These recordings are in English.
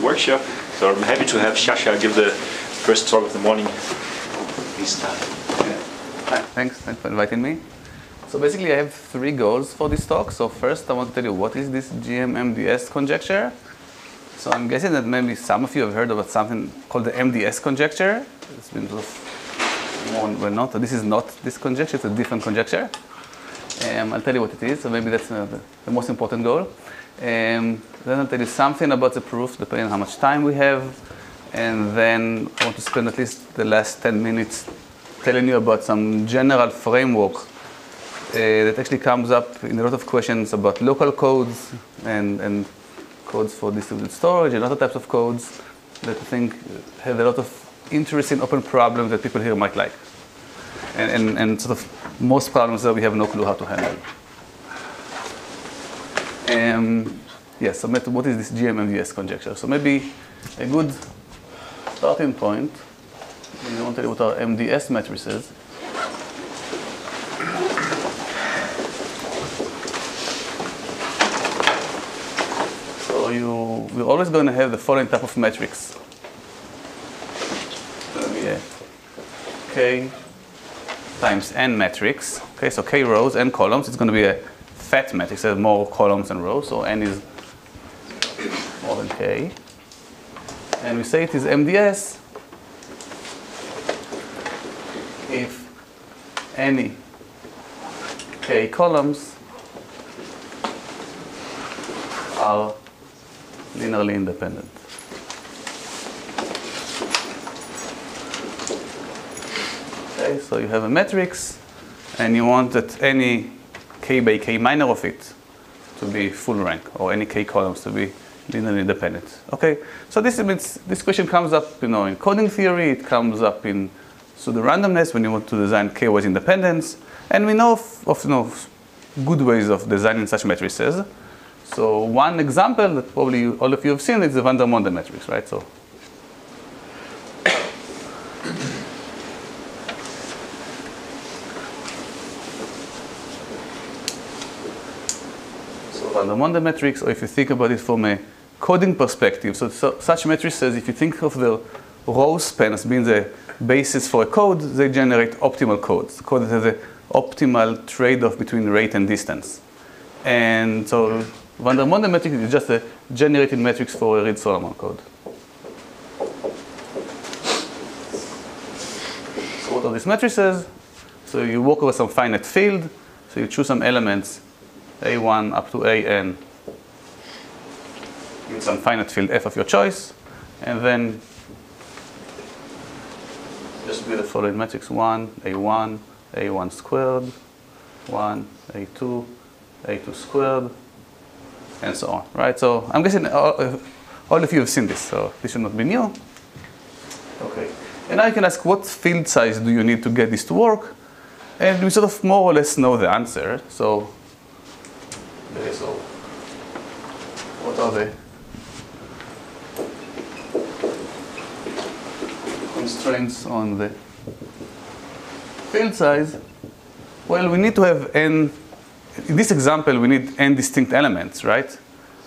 workshop. So I'm happy to have Shachar give the first talk of the morning. Please start. Hi, thanks for inviting me. So basically I have 3 goals for this talk. So first I want to tell you what is this GM-MDS conjecture. So I'm guessing that maybe some of you have heard about something called the Mds conjecture. It's been sort of more well known. So this is not this conjecture, it's a different conjecture. I'll tell you what it is, so maybe that's the most important goal. Then I'll tell you something about the proof, depending on how much time we have. And then I want to spend at least the last 10 minutes telling you about some general framework that actually comes up in a lot of questions about local codes and codes for distributed storage and other types of codes that I think have a lot of interesting open problems that people here might like. And sort of most problems that we have no clue how to handle. Yes, so what is this GM-MDS conjecture? So maybe a good starting point, I want to tell you what are MDS matrices. So we're always going to have the following type of matrix. Yeah. K times n matrix. Okay, so k rows, n columns. It's going to be a fat matrix. There's more columns than rows, so n is more than k. And we say it is MDS if any k columns are linearly independent. Okay, so you have a matrix, and you want that any k by k minor of it to be full rank, or any k columns to be linearly independent. Okay, so this question comes up, in coding theory. It comes up in pseudo-randomness when you want to design k-wise independence, and we know of good ways of designing such matrices. So one example that probably all of you have seen is the van der Monde matrix, right? So van der Monde matrix, or if you think about it from a coding perspective, so such matrices, if you think of the row span as being the basis for a code, they generate optimal codes. Code that has an optimal trade-off between rate and distance. And so van der Monde matrix is just a generated matrix for a Reed-Solomon code. So what are these matrices? So you work over some finite field. So you choose some elements, A1 up to AN, in some finite field f of your choice, and then just build the following matrix: 1, A1, A1 squared, 1, A2, A2 squared, and so on, right? So I'm guessing all of you have seen this, so this should not be new. Okay, and now you can ask, what field size do you need to get this to work? And we sort of more or less know the answer. So what are the constraints on the field size? Well, we need to have n. In this example, we need n distinct elements, right?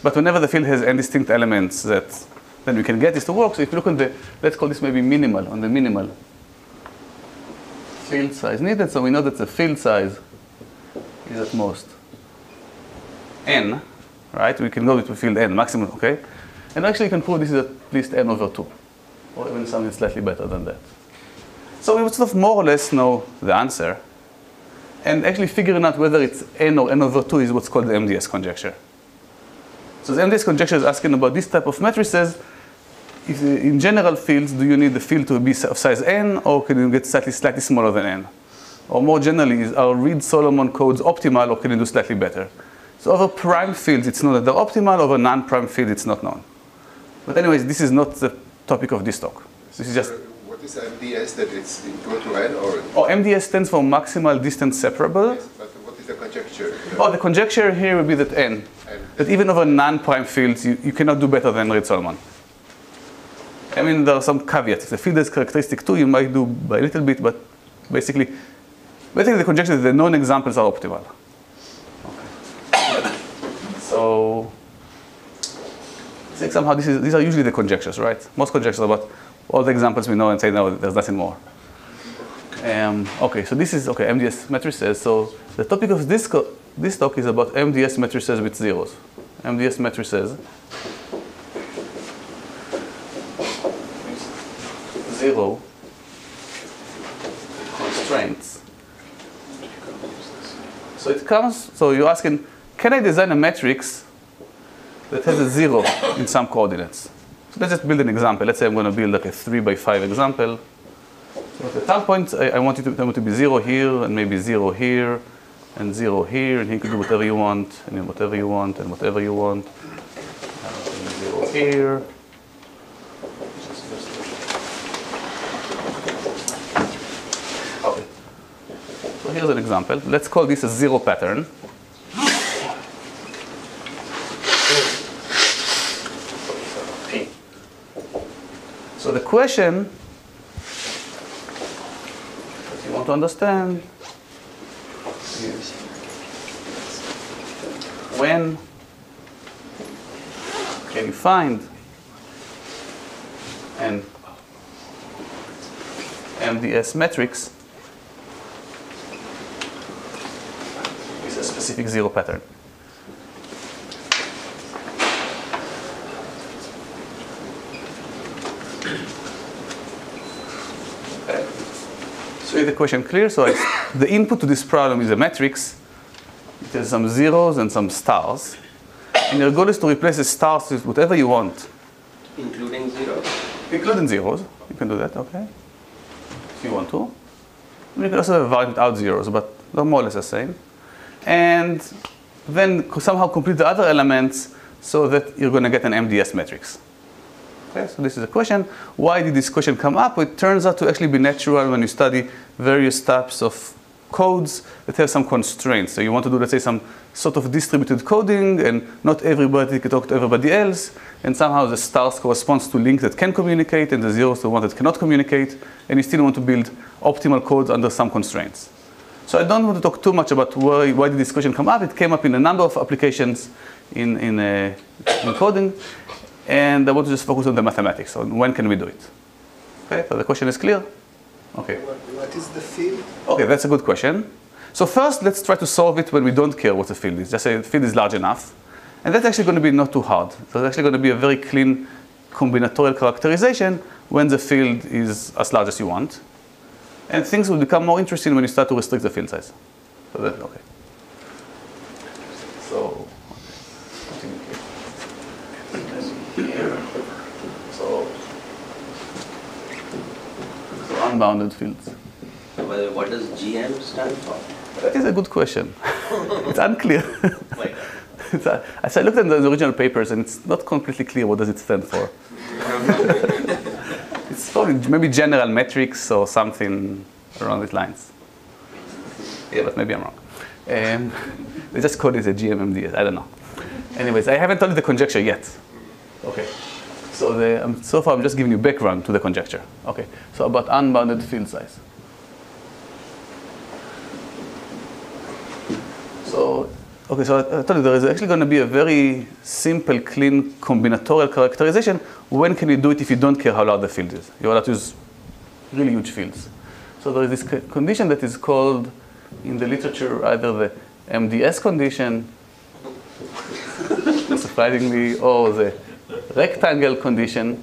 But whenever the field has n distinct elements, then we can get this to work. So if you look on the, let's call this maybe minimal, on the minimal field size needed. So we know that the field size is at most n, right? We can go with field n, maximum, okay? And actually you can prove this is at least n over 2, or even something slightly better than that. So we would sort of more or less know the answer. And actually figuring out whether it's n or n over 2 is what's called the Mds conjecture. So the Mds conjecture is asking about this type of matrices. If in general fields, do you need the field to be of size n, or can you get slightly smaller than n? Or more generally, are Reed-Solomon codes optimal, or can you do slightly better? So over prime fields, it's known that they're optimal. Over non-prime fields, it's not known. But anyways, this is not the topic of this talk. This is just. What is MDS? That it's equal to n, or? Oh, MDS stands for maximal distance separable. Yes, but what is the conjecture? Oh, the conjecture here would be that n. That even over non-prime fields, you cannot do better than Reed-Solomon. I mean, there are some caveats. If the field has characteristic 2, you might do by a little bit, but basically the conjecture is that the known examples are optimal. Okay. So think somehow these are usually the conjectures, right? Most conjectures are about all the examples we know and say, no, there's nothing more. Okay, so this is, okay, MDS matrices. So the topic of this talk is about MDS matrices with zeros. MDS matrices. Zero constraints. So it comes, so you're asking, can I design a matrix that has a zero in some coordinates? So let's just build an example. Let's say I'm going to build like a 3x5 example. So at some point, I want it to be 0 here, and maybe 0 here, and 0 here, and you can do whatever you want, and then whatever you want, and whatever you want. And 0 here. Okay. So here's an example. Let's call this a 0 pattern. P. So the question that you want to understand is when can you find an MDS matrix with a specific 0 pattern? Okay. So is the question clear? So the input to this problem is a matrix. It has some zeros and some stars. And your goal is to replace the stars with whatever you want. Including zeros? Including zeros. You can do that, okay? If you want to. And you can also have a variant without zeros, but they're more or less the same. And then somehow complete the other elements so that you're going to get an MDS matrix. Okay, so this is a question. Why did this question come up? It turns out to actually be natural when you study various types of codes that have some constraints. So you want to do, let's say, some sort of distributed coding, and not everybody can talk to everybody else, and somehow the stars corresponds to links that can communicate, and the zeros to one that cannot communicate, and you still want to build optimal codes under some constraints. So I don't want to talk too much about why did this question come up. It came up in a number of applications in coding, and I want to just focus on the mathematics, on when can we do it. Okay, so the question is clear? Okay. What is the field? Okay, that's a good question. So first, let's try to solve it when we don't care what the field is. Just say the field is large enough. And that's actually going to be not too hard. So it's actually going to be a very clean combinatorial characterization when the field is as large as you want. And things will become more interesting when you start to restrict the field size. So that's okay. So, here. So unbounded fields. Well, what does GM stand for? That is a good question. It's unclear. As I looked at the original papers, and it's not completely clear what does it stand for. It's probably maybe general metrics or something around these lines. Yeah, but maybe I'm wrong. They just call it a GM-MDS. I don't know. Anyways, I haven't told you the conjecture yet. Okay. So so far I'm just giving you background to the conjecture. Okay. So about unbounded field size. So, okay, so I told you there is actually going to be a very simple, clean combinatorial characterization. When can you do it if you don't care how large the field is? You're allowed to use really huge fields. So there is this condition that is called, in the literature, either the Mds condition, surprisingly, or the rectangle condition,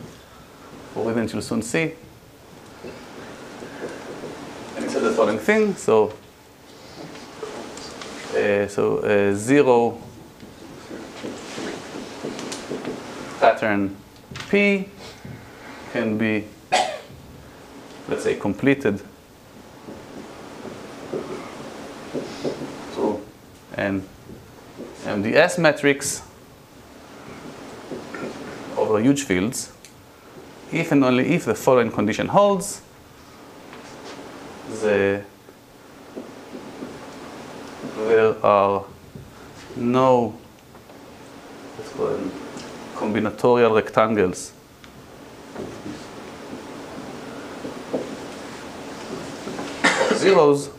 for reasons you'll soon see. And it says the following thing. So 0 pattern P can be, let's say, completed to an MDS matrix over huge fields if and only if the following condition holds. There are no, let's call them, combinatorial rectangles of zeros of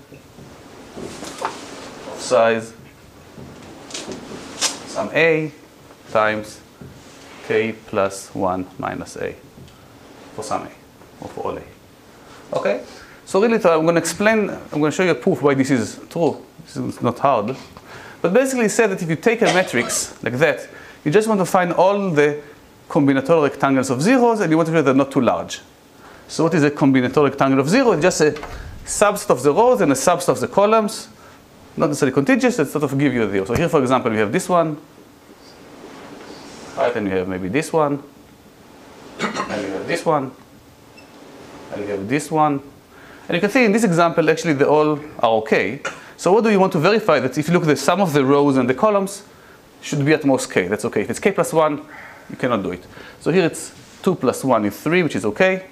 size some A times k plus 1 minus a for some a, or for all a. Okay? So really, I'm going to explain, I'm going to show you a proof why this is true. This is not hard. But basically it said that if you take a matrix like that, you just want to find all the combinatorial rectangles of zeros, and you want to make sure they're not too large. So what is a combinatorial rectangle of zero? It's just a subset of the rows and a subset of the columns. Not necessarily contiguous, it sort of give you a zero. So here, for example, we have this one. Right, and you have maybe this one. And you have this one. And you have this one. And you can see in this example, actually, they all are okay. So what do you want to verify? That if you look at the sum of the rows and the columns, should be at most k. That's okay. If it's k plus 1, you cannot do it. So here it's 2 plus 1 is 3, which is okay.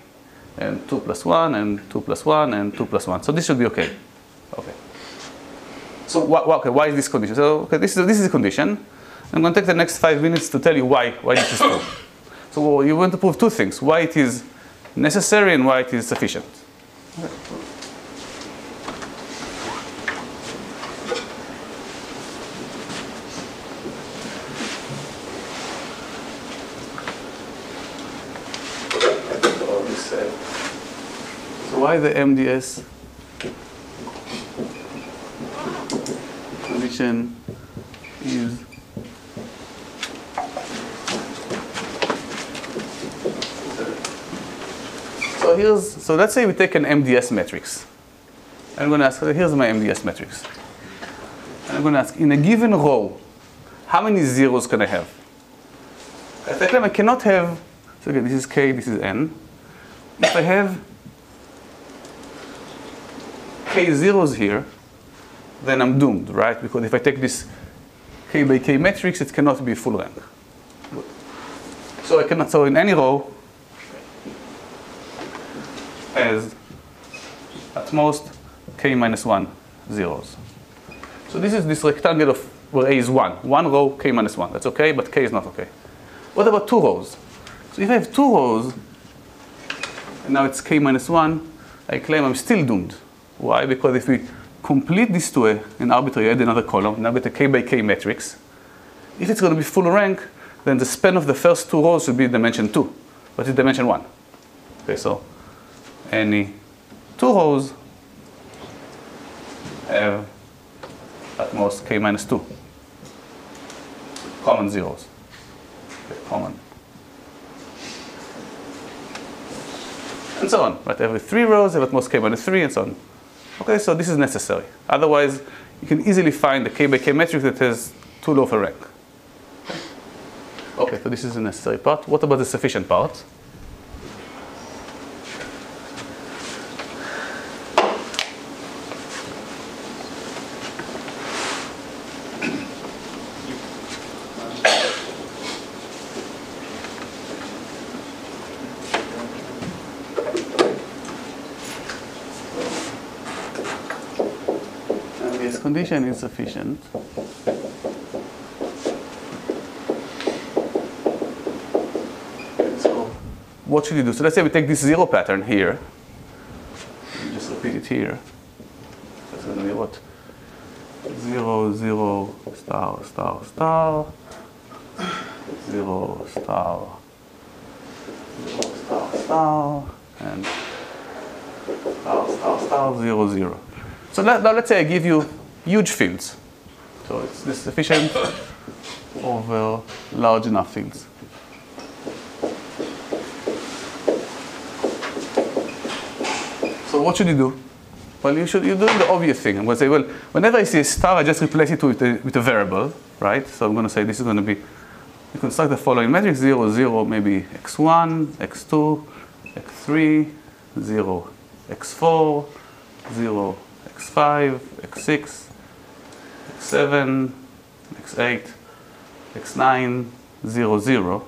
And 2 plus 1, and 2 plus 1, and 2 plus 1. So this should be okay. Okay. So okay, why is this condition? So okay, this is a condition. I'm going to take the next 5 minutes to tell you why this is true. So you want to prove two things: why it is necessary and why it is sufficient. Okay. So why the MDS condition is so let's say we take an MDS matrix. I'm going to ask, here's my MDS matrix. And I'm going to ask, in a given row, how many zeros can I have? If I claim I cannot have, so again, this is k, this is n. If I have k zeros here, then I'm doomed, right? Because if I take this k by k matrix, it cannot be full rank. So I cannot, so in any row, has at most k minus 1 zeros. So this is this rectangle of where a is 1. One row, k minus 1. That's okay, but k is not okay. What about two rows? So if I have two rows, and now it's k minus 1, I claim I'm still doomed. Why? Because if we complete this to an arbitrary, add another column, now get a k by k matrix. If it's going to be full rank, then the span of the first two rows should be dimension 2, but it's dimension 1. Okay, so any two rows have at most k minus 2 common zeros. Okay, common. And so on. Right? Every 3 rows have at most k minus 3 and so on. Okay, so this is necessary. Otherwise, you can easily find a k by k matrix that has too low of a rank. Okay, so this is the necessary part. What about the sufficient part? Condition is sufficient. So what should you do? So let's say we take this zero pattern here. Just repeat it here. That's going to be what? 0, 0, star, star, star. 0, star, 0, star, star, and star, star, star, 0, 0. So now let's say I give you huge fields. So it's this sufficient over large enough fields. So what should you do? Well, you're doing the obvious thing. I'm going to say, well, whenever I see a star, I just replace it with a variable, right? So I'm going to say this is going to be, you construct the following matrix: 0, 0, maybe x1, x2, x3, 0, x4, 0, x5, x6, x7, x8, x9, 0, 0.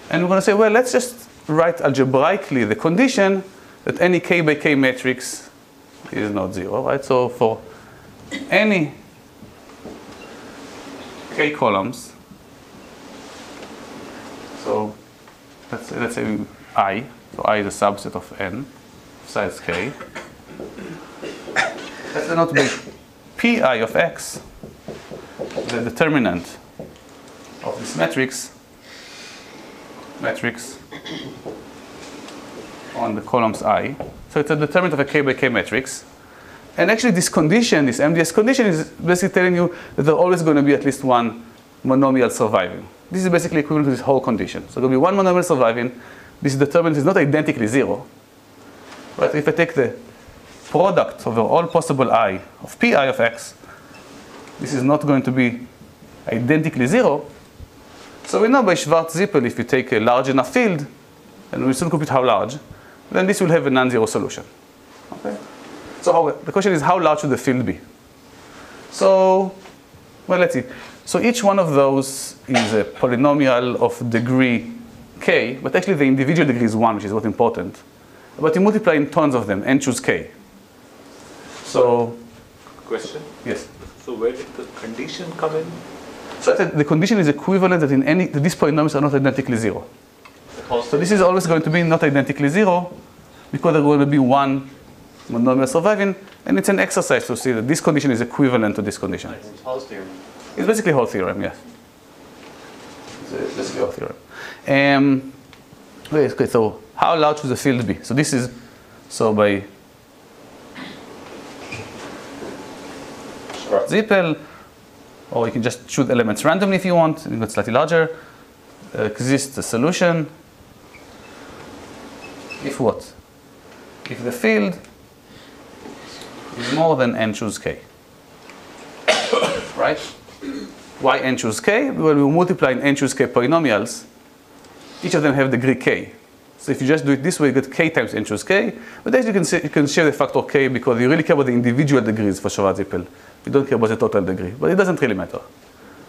And we're going to say, well, let's just write algebraically the condition that any k by k matrix is not 0, right? So for any k columns, so let's say I, so I is a subset of n, size k. Let's denote by pi of x, the determinant of this matrix matrix on the columns I. So it's a determinant of a k by k matrix. And actually this condition, this MDS condition, is basically telling you that there's always going to be at least one monomial surviving. This is basically equivalent to this whole condition. So there will be one monomial surviving. This determinant is not identically 0. Right? If I take the product over all possible I of pi of x, this is not going to be identically 0. So we know by Schwarz-Zippel, if you take a large enough field, and we still compute how large, then this will have a non-zero solution. Okay? So the question is, how large should the field be? So, well, let's see. So each one of those is a polynomial of degree k, but actually the individual degree is 1, which is what's important. But you multiply in tons of them, n choose k. So, Question? yes. So where did the condition come in? So I said the condition is equivalent that that these polynomials are not identically 0. So this is always going to be not identically 0 because there's going to be one monomial surviving, and it's an exercise to see that this condition is equivalent to this condition. It's Hall's theorem. It's basically Hall theorem, yes. It's basically Hall theorem. Okay, so how large should the field be? So this is, so by Schwarz-Zippel, or you can just choose elements randomly if you want, and it's slightly larger. Exists a solution. If what? If the field is more than n choose k. Right? Why n choose k? Well, we multiply in n choose k polynomials. Each of them have degree k. So if you just do it this way, you get k times n choose k. But as you can see, you can share the factor k because you really care about the individual degrees for Schwarz-Zippel. You don't care about the total degree. But it doesn't really matter.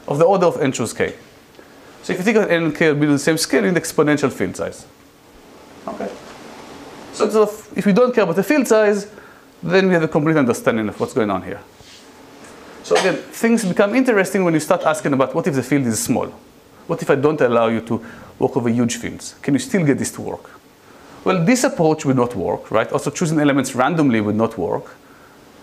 Of the order of n choose k. So if you think of n and k will be the same scale, you need exponential field size. Okay. So if we don't care about the field size, then we have a complete understanding of what's going on here. So again, things become interesting when you start asking about what if the field is small? What if I don't allow you to work over huge fields? Can you still get this to work? Well, this approach would not work, right? Also choosing elements randomly would not work.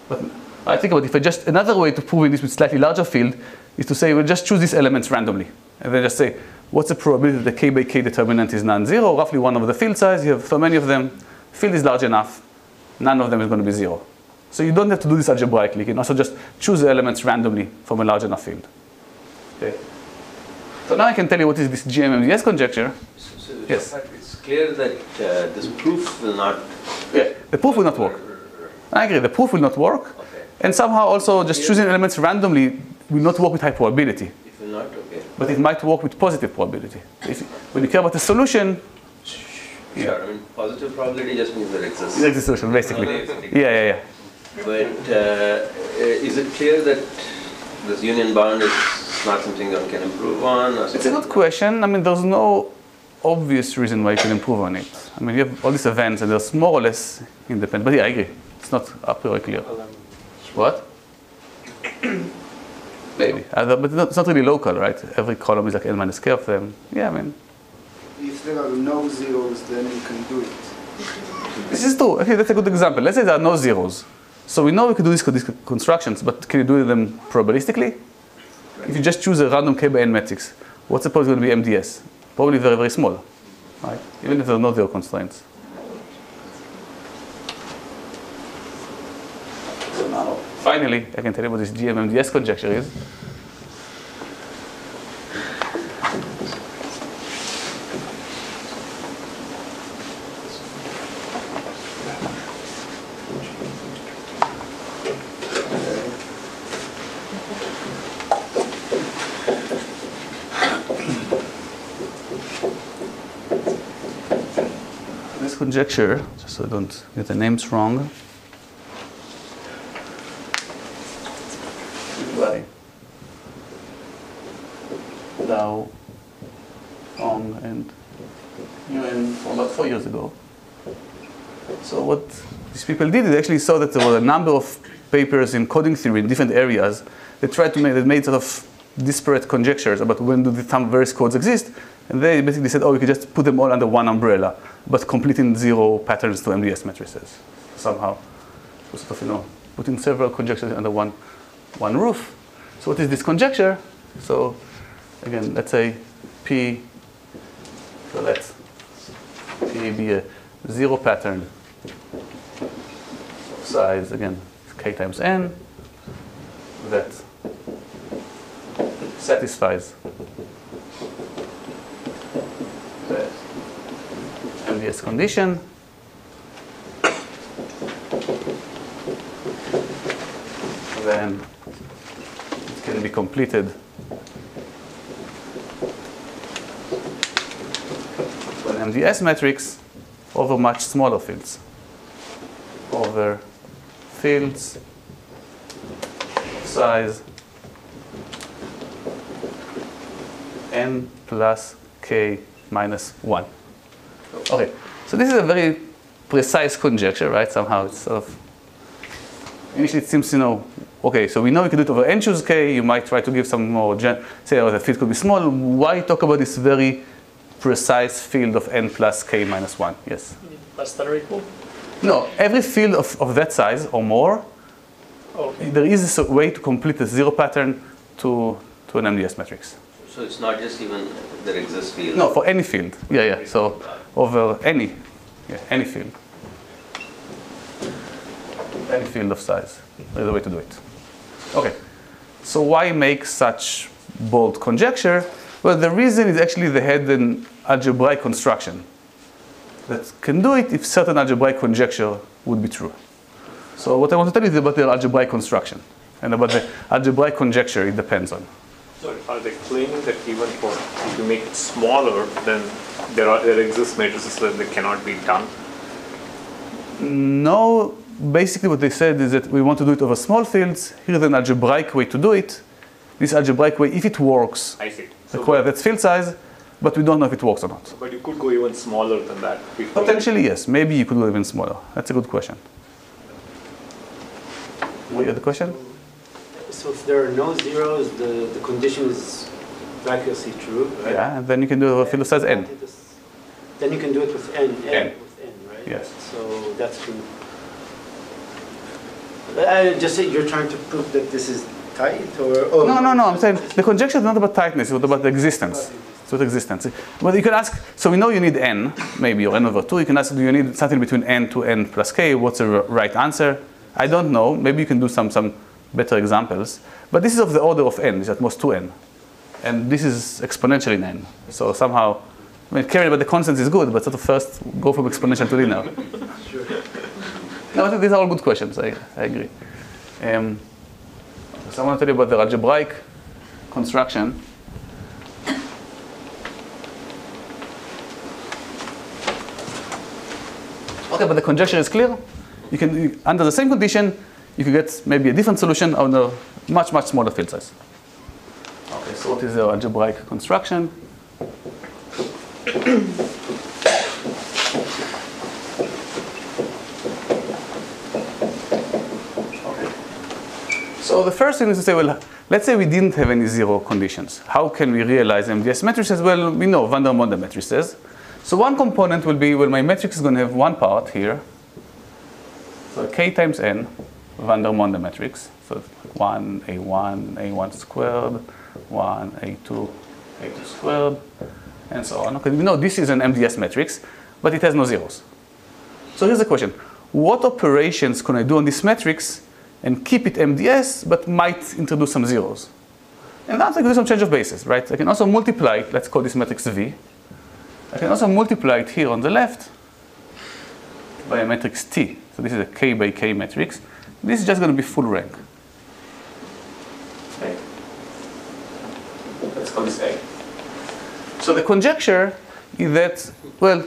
But I think about if I just, another way to proving this with slightly larger field is to say, well, just choose these elements randomly. And then just say, what's the probability that the k by k determinant is non-zero? Roughly 1 over the field size. You have so many of them. Field is large enough. None of them is going to be 0. So you don't have to do this algebraically. You can also just choose the elements randomly from a large enough field. Okay. So now I can tell you what is this GM-MDS conjecture. So Yes. it's clear that this proof will not. Yeah. The proof will not work. I agree. The proof will not work. Okay. And somehow also just choosing elements randomly will not work with high probability. It will not. Okay. But it might work with positive probability. When you care about the solution, Sure. I mean, positive probability just means there exists. it's the solution, basically. Yeah. But is it clear that this union bound is not something one can improve on? Or It's a good question. I mean, there's no obvious reason why you can improve on it. I mean, you have all these events and they're more or less independent. But yeah, I agree. It's not a priori clear. What? Maybe. But it's not really local, right? Every column is like n minus k of them. Yeah, I mean. If there are no zeros, then you can do it. This is true. Okay, that's a good example. Let's say there are no zeros. So we know we can do these constructions, but can you do them probabilistically? If you just choose a random k by n matrix, what's the probability going to be MDS? Probably very, very small, right? Even if there are no zero constraints. So now, finally, I can tell you what this GM-MDS conjecture is. Conjecture, just so I don't get the names wrong. By Dow, Ong, and Nguyen from about 4 years ago. So what these people did, they actually saw that there were a number of papers in coding theory in different areas that made sort of disparate conjectures about when do some various codes exist. And they basically said, oh, we could just put them all under one umbrella, but completing 0 patterns to MDS matrices somehow. So sort of, you know, putting several conjectures under one roof. So what is this conjecture? So again, let's say P So let P be a zero pattern of size, again, k times n, that satisfies the Mds condition. Then it can be completed with an Mds matrix over much smaller fields. Over fields of size n plus k minus 1. Okay, so this is a very precise conjecture, right? Somehow it's sort of, initially it seems, okay, so we know you can do it over n choose k. You might try to give some more, say, oh, the field could be small. Why talk about this very precise field of n plus k minus 1? Yes? Less than or equal? No, every field of that size or more, Okay. there is a way to complete a zero pattern to an Mds matrix. So it's not just even there exists field. No, for any field. Yeah. So over any field. Any field of size. There's a way to do it. Okay. So why make such bold conjecture? Well, the reason is actually they had an algebraic construction that can do it if certain algebraic conjecture would be true. So what I want to tell you is about the algebraic construction and about the algebraic conjecture it depends on. So are they claiming that even if you make it smaller, then there exist matrices that they cannot be done? No, basically what they said is that we want to do it over small fields. Here's an algebraic way to do it. This algebraic way, if it works, I see. requires that field size, but we don't know if it works or not. But you could go even smaller than that. Potentially, yes. Maybe you could go even smaller. That's a good question. What is the question? So if there are no zeros, the condition is vacuously true, right? Yeah, and then you can do it over field of size n. Then you can do it with n, N. with n, right? Yes. So that's true. Just say you're trying to prove that this is tight, or oh, No. I'm saying the conjecture is not about tightness. It's about the existence. It's about existence. But you can ask. So we know you need n, maybe, or n over 2. You can ask, do you need something between n to n plus k? What's the right answer? I don't know. Maybe you can do some better examples. But this is of the order of n. It's at most 2n. And this is exponential in n. So somehow, caring about the constants is good, but sort of first go from exponential to linear. Sure. No, I think these are all good questions. I agree. So I want to tell you about the algebraic construction. Okay, but the conjecture is clear. You can, under the same condition, you can get maybe a different solution on a much smaller field size. Okay, so what is the algebraic construction? So the first thing is to say, well, let's say we didn't have any zero conditions. How can we realize Mds matrices? Well, we know van der Monde matrices. So one component will be, well, my matrix is going to have one part here. So k times n, van der Monde matrix. So 1, A1, A1 squared, 1, A2, A2 squared, and so on. Okay, we know this is an Mds matrix, but it has no zeros. So here's the question. What operations can I do on this matrix and keep it Mds, but might introduce some zeros? And that's I can do some change of basis, right? I can also multiply it. Let's call this matrix V. I can also multiply it here on the left by a matrix T. So this is a k by k matrix. This is just going to be full rank. Okay. Let's call this A. So the conjecture is that, well,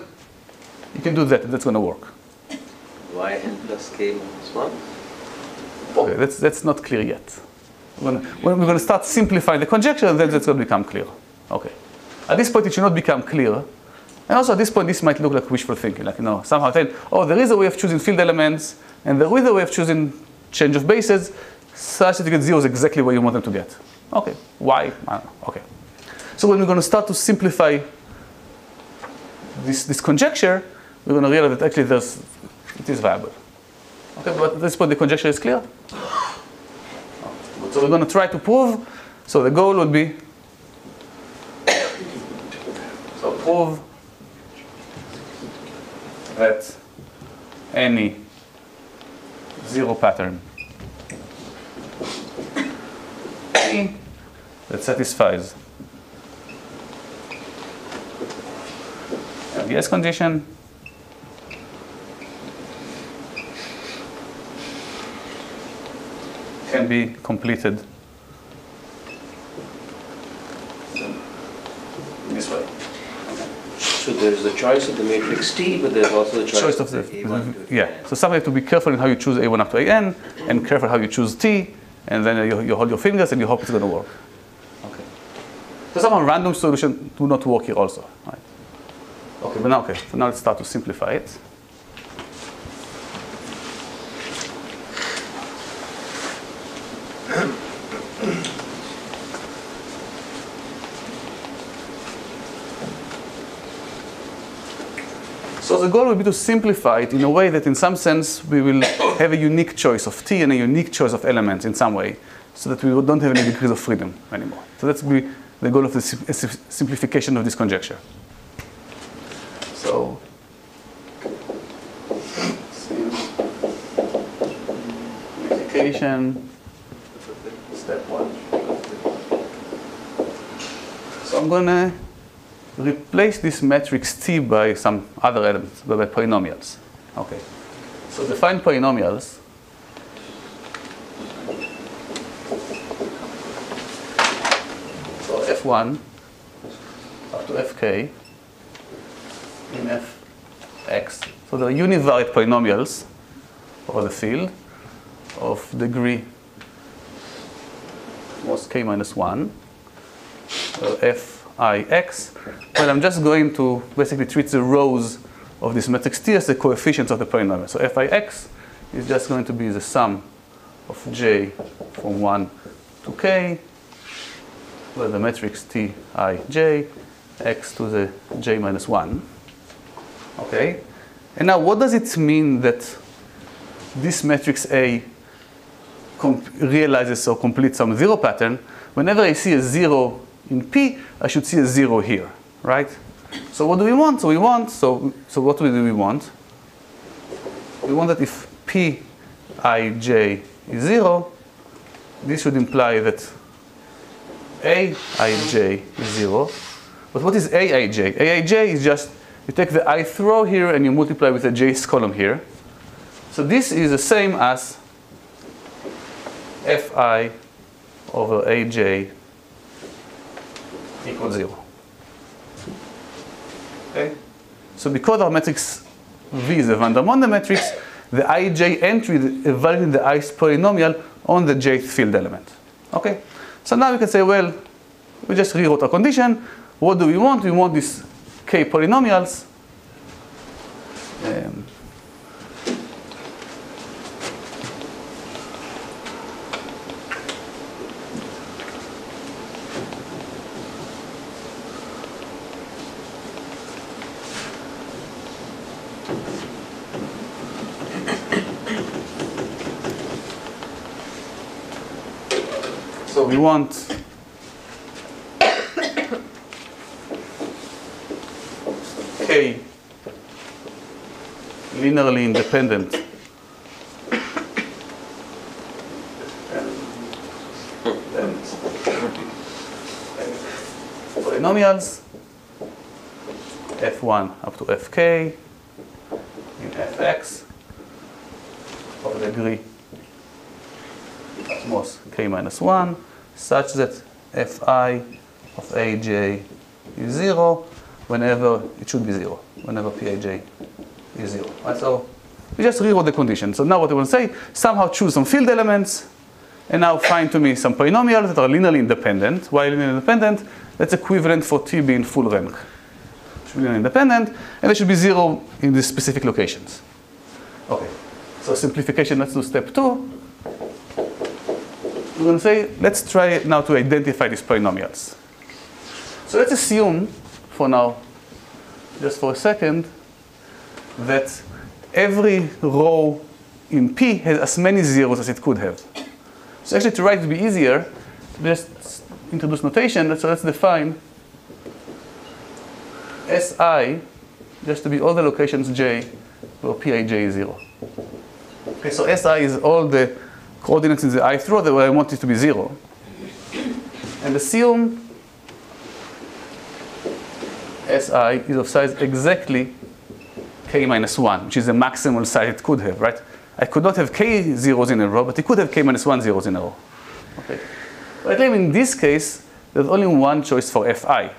you can do that. That's going to work. Why n plus k minus 1? Okay, that's not clear yet. When we're going to start simplifying the conjecture, then that's going to become clear. Okay. At this point, it should not become clear. And also at this point, this might look like wishful thinking, like, somehow saying, oh, there is a way of choosing field elements, and there is a way of choosing change of bases, such that you get zeros exactly where you want them to get. Okay, why? I don't know. Okay. So when we're going to start to simplify this conjecture, we're going to realize that actually it is viable. Okay, but at this point, the conjecture is clear. So we're going to try to prove. So the goal would be, so prove that any zero pattern P that satisfies Mds condition can be completed this way. So there's the choice of the matrix T, but there's also the choice of the A1 to yeah. So somebody have to be careful in how you choose A1 up to AN, and careful how you choose T, and then you hold your fingers and you hope it's going to work. Okay. So some random solution do not work here also. Right? Okay, but now so now let's start to simplify it. So the goal will be to simplify it in a way that in some sense we will have a unique choice of T and a unique choice of elements in some way, so that we don't have any degrees of freedom anymore. So that's be the goal of the simplification of this conjecture. So simplification, step 1. So I'm going to replace this matrix T by some other elements, by polynomials. Okay. So define polynomials. So F1 up to Fk in Fx. So there are univariate polynomials over the field of degree most k minus 1, Fix. Well, I'm just going to basically treat the rows of this matrix T as the coefficients of the polynomial. So Fix is just going to be the sum of j from 1 to k, where the matrix T I j, x to the j minus 1. Okay? And now what does it mean that this matrix A realizes or completes some zero pattern? Whenever I see a 0 in P, I should see a 0 here, right? So what do we want? So what do we want? We want that if P I j is 0, this should imply that A I j is 0. But what is A I j? A I j is just, you take the ith row here and you multiply with the jth column here. So this is the same as Fi over Aj equals 0. Okay? So because our matrix V is a van der Monde matrix, the Ij entry evaluating the ith polynomial on the jth field element. Okay? So now we can say, well, we just rewrote our condition. What do we want? We want these k polynomials. So we want k linearly independent polynomials, f1 up to fk in fx of degree at most k minus 1, such that fi of aj is 0 whenever it should be 0, whenever pij is 0. Right? So we just rewrote the condition. So now what I want to say, somehow choose some field elements, and now find to me some polynomials that are linearly independent. Why linearly independent? That's equivalent for t being full rank. It should be linearly independent, and it should be 0 in these specific locations. Okay, so simplification, let's do step 2. We're going to say, let's try now to identify these polynomials. So let's assume, for now, just for a second, that every row in P has as many zeros as it could have. So actually, to write it would be easier, just introduce notation. So let's define Si just to be all the locations j where Pij is 0. Okay, so Si is all the coordinates in the ith row where I want it to be 0. And assume Si is of size exactly k minus 1, which is the maximal size it could have, right? I could not have k zeros in a row, but it could have k minus 1 zeros in a row. Okay. But I claim in this case, there's only one choice for Fi.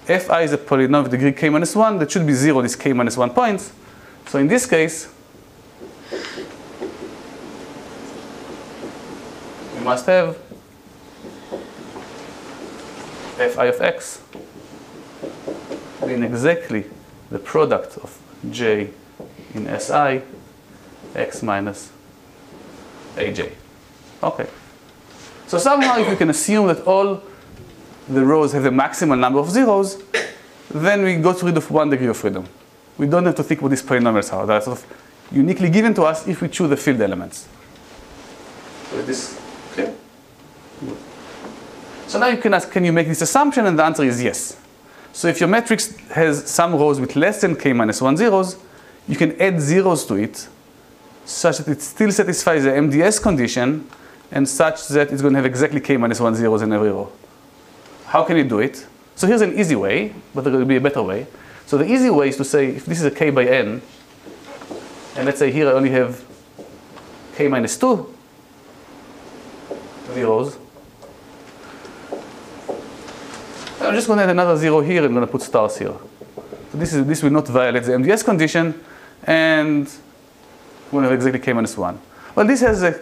Fi is a polynomial of degree k minus 1 that should be 0 these k minus 1 points. So in this case, we must have Fi of x being exactly the product of j in Si, x minus aj. Okay. So somehow if we can assume that all the rows have the maximal number of zeros, then we got rid of one degree of freedom. We don't have to think what these polynomials are. They're sort of uniquely given to us if we choose the field elements. So is this clear? So now you can ask, can you make this assumption? And the answer is yes. So if your matrix has some rows with less than k minus 1 zeros, you can add zeros to it such that it still satisfies the MDS condition and such that it's going to have exactly k minus 1 zeros in every row. How can you do it? So here's an easy way, but there will be a better way. So the easy way is to say, if this is a k by n, and let's say here I only have k minus 2 zeros, I'm just going to add another 0 here and I'm going to put stars here. So this will not violate the MDS condition, and we're going to have exactly k minus 1. Well, this has a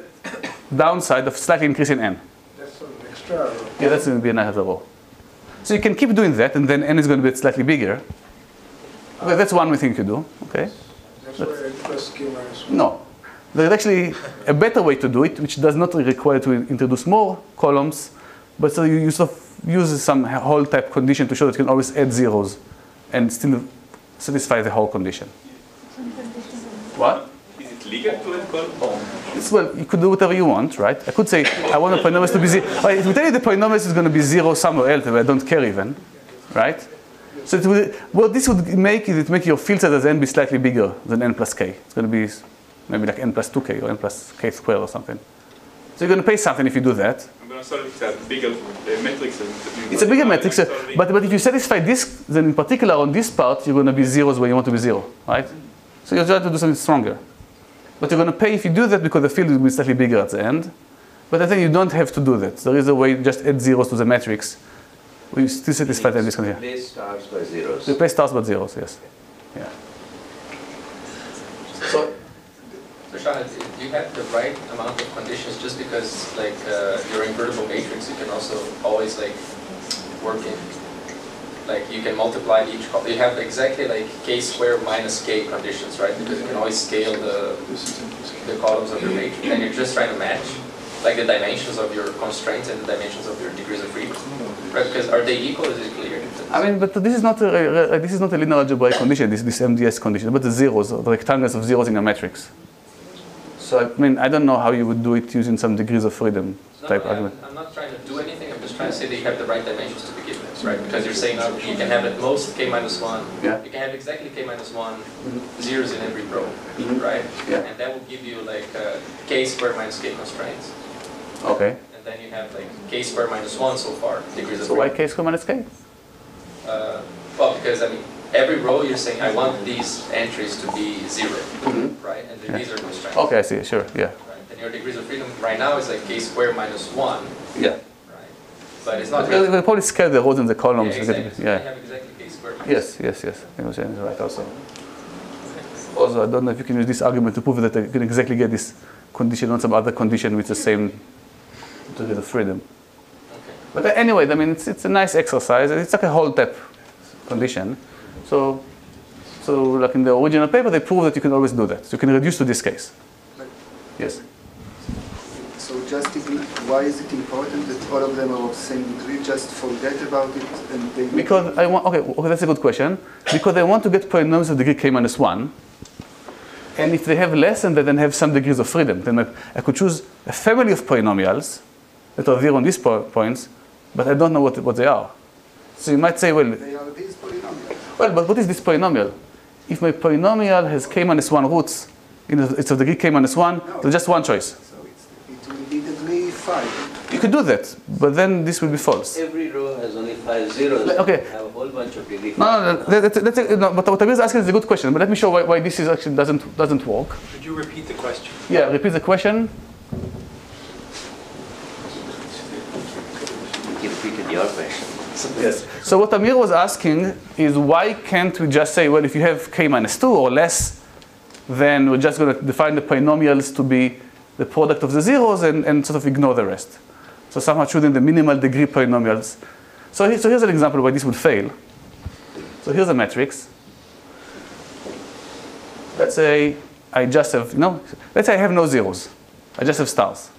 downside of slightly increasing n. That's an extra row. Yeah, that's going to be another row. So you can keep doing that, and then n is going to be slightly bigger. Okay, that's one thing you could do. Okay. That's why n plus k minus 1. No. There's actually a better way to do it, which does not require to introduce more columns, but so you sort of use some whole type condition to show that you can always add zeros and still satisfy the whole condition. What? Is it legal to add columns? Well, you could do whatever you want, right? I could say, I want the polynomials to be 0. If we tell you the polynomials is going to be 0 somewhere else, I don't care even, right? So it will, what this would make is it make your field size as n be slightly bigger than n plus k. It's going to be maybe like n plus 2k or n plus k squared or something. So you're going to pay something if you do that. I'm going to solve it as a bigger matrix. It's a bigger matrix, but if you satisfy this, then in particular on this part, you're going to be zeros where you want to be 0, right? So you're trying to do something stronger. But you're going to pay if you do that because the field will be slightly bigger at the end. But I think you don't have to do that. There is a way, just add zeros to the matrix. We still satisfy them this condition. Replace stars by zeros. Replace stars by zeros, yes. Yeah. So, Shachar, do you have the right amount of conditions just because, like, your invertible matrix, you can also always, like, work in, like, you can multiply each column. You have exactly, like, k squared minus k conditions, right? Because you can always scale the columns of your matrix, and you're just trying to match, like, the dimensions of your constraints and the dimensions of your degrees of freedom, right? Because are they equal? Is it clear? I mean, but this is not a linear algebraic condition, this MDS condition, but the zeros, the rectangles of zeros in a matrix. So, I mean, I don't know how you would do it using some degrees of freedom type argument. I'm not trying to do anything, I'm just trying to say that you have the right dimensions to begin with, right? Because you're saying you can have at most k minus 1, yeah. You can have exactly k minus 1 zeros in every row, right? Yeah. And that will give you like k squared minus k constraints. Okay. And then you have like k squared minus 1 so far, degrees of freedom. So why k squared minus k? Well, because I mean, every row you're saying I want these entries to be 0, right? And these are constraints. Okay, I see, sure, yeah. Right? And your degrees of freedom right now is like k squared minus 1. Yeah. Right? But it's not We'll probably scale the rows and the columns. Yeah, exactly. So yeah. you have exactly k squared Yes, minus yes, yes. Is right also. Also, I don't know if you can use this argument to prove that I can exactly get this condition on some other condition with the same degree of freedom. Okay. But anyway, I mean, it's a nice exercise. It's like a whole type condition. So like in the original paper, they prove that you can always do that. So you can reduce to this case. Yes? So why is it important that all of them are of the same degree? Just forget about it and they... Because I want, okay, that's a good question. Because I want to get polynomials of degree k minus 1. And if they have less than that, then have some degrees of freedom. Then I could choose a family of polynomials that are 0 on these points, but I don't know what they are. So you might say, well... They are these polynomials. Well, but what is this polynomial? if my polynomial has k minus 1 roots, it's of degree k minus 1, there's just one choice. So it will be degree 5. You could do that, but then this will be false. Every row has only 5 zeros. Okay. You have a whole bunch of degree 5. No, but what Amir is asking is a good question, but let me show why this is actually doesn't work. Could you repeat the question? Yeah, repeat the question. You repeated your question. Yes. So what Amir was asking is why can't we just say, well, if you have k minus 2 or less, then we're just going to define the polynomials to be the product of the zeros and sort of ignore the rest. So somehow choosing the minimal degree polynomials. So here's an example why this would fail. So here's a matrix. Let's say I just have, let's say I have no zeros. I just have stars.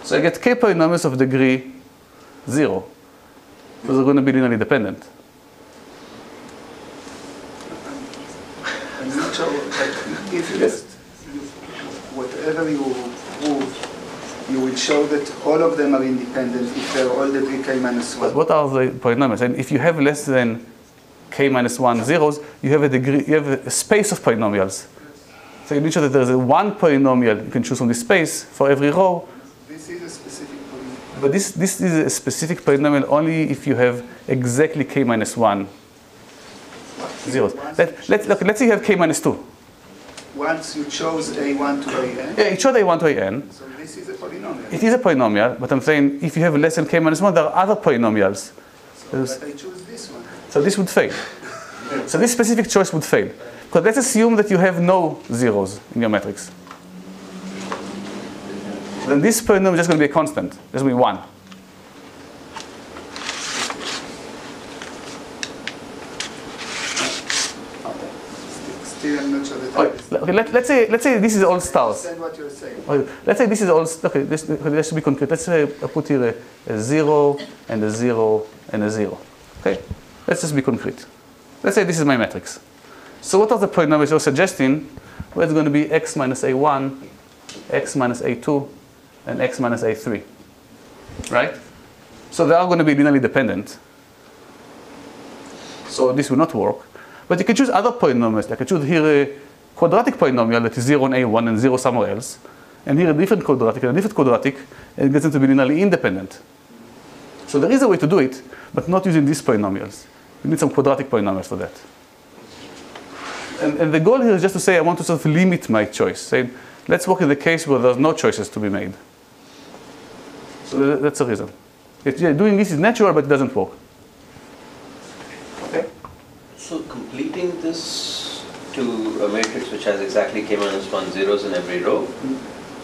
So I get k polynomials of degree 0. So they're going to be linearly dependent. I'm not sure, but if you just, whatever you prove, you will show that all of them are independent if they're all degree k minus 1. But what are the polynomials? And if you have less than k minus 1 zeros, you have a space of polynomials. So you need to show that there's one polynomial you can choose from this space for every row. This is a specific polynomial. But this is a specific polynomial only if you have exactly k minus 1 zeros. Let's say you have k minus 2. Once you chose A1 to AN, Yeah, it showed A1 to AN. so this is a polynomial. It is a polynomial, but I'm saying if you have less than k minus 1, there are other polynomials. So but I choose this one. So this would fail. So this specific choice would fail. Because let's assume that you have no zeros in your matrix. Then this polynomial is just going to be a constant. It's going to be 1. Still, I'm not sure that Okay, let's say this is all stars. understand what you're saying. Okay, let's say this is all. Okay, let's be concrete. Let's say I put here a 0 and a 0 and a 0. Okay, let's just be concrete. Let's say this is my matrix. So what are the polynomials you're suggesting? Well, it's going to be x minus a1, x minus a2, and x minus a3. Right? So they are going to be linearly dependent. So this will not work. But you can choose other polynomials. Like I choose here a quadratic polynomial that is 0 on a1 and 0 somewhere else. And here a different quadratic and a different quadratic, and it gets them to be linearly independent. So there is a way to do it, but not using these polynomials. You need some quadratic polynomials for that. And the goal here is just to say I want to sort of limit my choice. Say, let's work in the case where there's no choices to be made. So that's the reason. Doing this is natural, but it doesn't work. Okay? So completing this to a matrix which has exactly k minus 1 zeros in every row